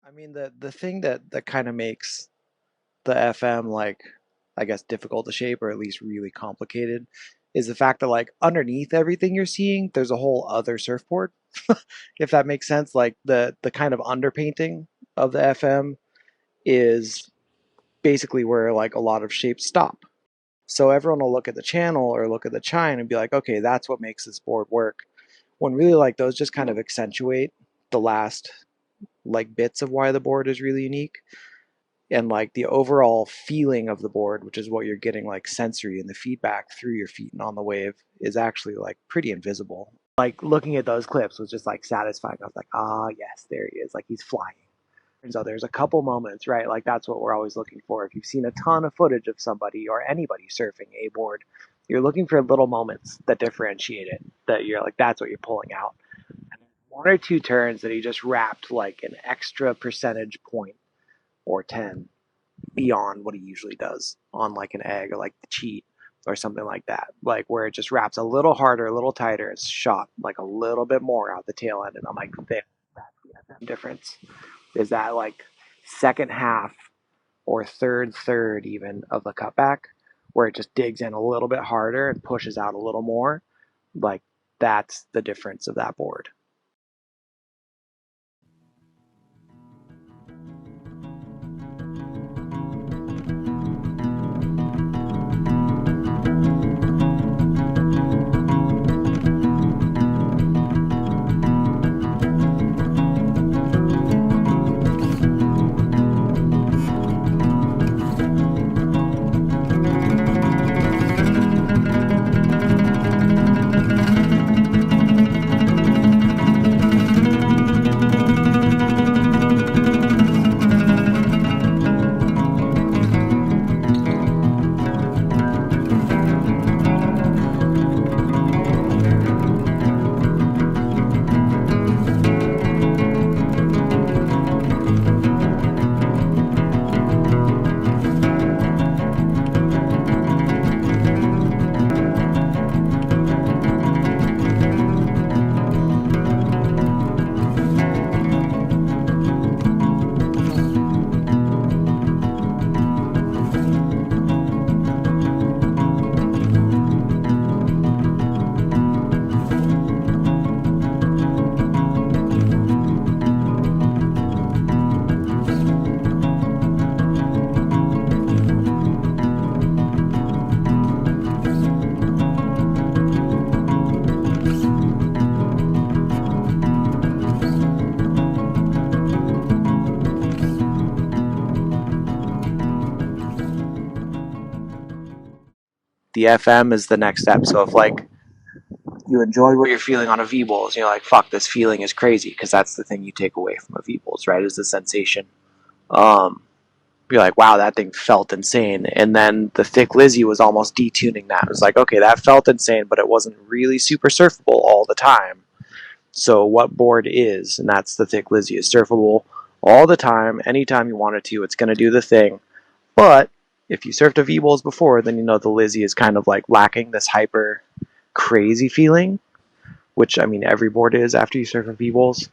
I mean, the thing that kind of makes the FM like, I guess, difficult to shape, or at least really complicated, is the fact that like underneath everything you're seeing, there's a whole other surfboard. If that makes sense, like the kind of underpainting of the FM is basically where like a lot of shapes stop. So everyone will look at the channel or look at the chine and be like, okay, that's what makes this board work. When really like those just kind of accentuate the last like bits of why the board is really unique. And like the overall feeling of the board, which is what you're getting like sensory, and the feedback through your feet and on the wave is actually like pretty invisible. Like looking at those clips was just like satisfying. I was like, ah, yes, there he is. Like he's flying. So there's a couple moments, right? Like that's what we're always looking for. If you've seen a ton of footage of somebody or anybody surfing a board, you're looking for little moments that differentiate it. That you're like, that's what you're pulling out. And one or two turns that he just wrapped like an extra percentage point or 10 beyond what he usually does on like an egg or like the cheat or something like that. Like where it just wraps a little harder, a little tighter, it's shot like a little bit more out the tail end. And I'm like, that's the difference. Is that like second half or third even of the cutback where it just digs in a little bit harder and pushes out a little more. Like that's the difference of that board. The FM is the next step. So if like you enjoy what you're feeling on a V-Bowls, you're like, fuck, this feeling is crazy, because that's the thing you take away from a V-Bowls, right? Is the sensation. You're like, wow, that thing felt insane. And then the Thick Lizzy was almost detuning that. It was like, okay, that felt insane, but it wasn't really super surfable all the time. So what board is, and that's the Thick Lizzy, is surfable all the time, anytime you want it to. It's going to do the thing. But if you surfed a V-Bowls before, then you know the Lizzy is kind of like lacking this hyper crazy feeling, which I mean every board is after you surf a V-Bowls.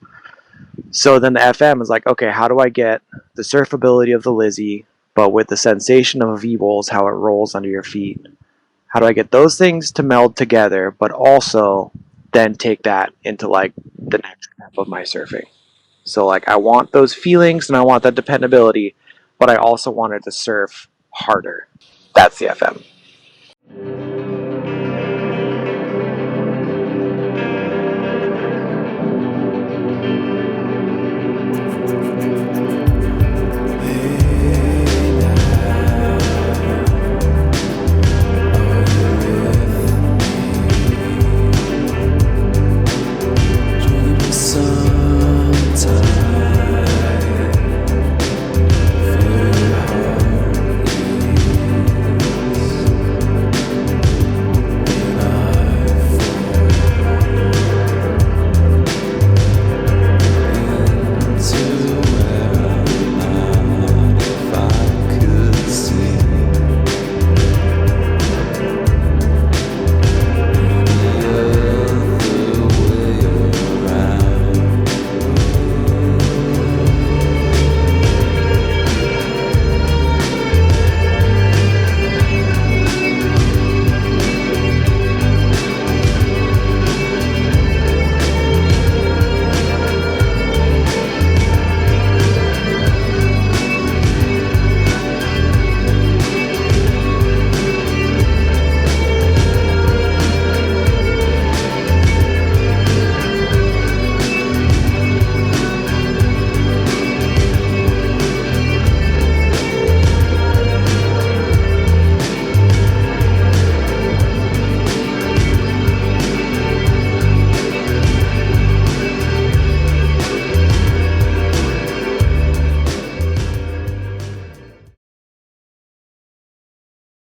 So then the FM is like, okay, how do I get the surfability of the Lizzy, but with the sensation of a V-Bowls, how it rolls under your feet? How do I get those things to meld together, but also then take that into like the next step of my surfing? So like I want those feelings and I want that dependability, but I also wanted to surf harder. That's the FM.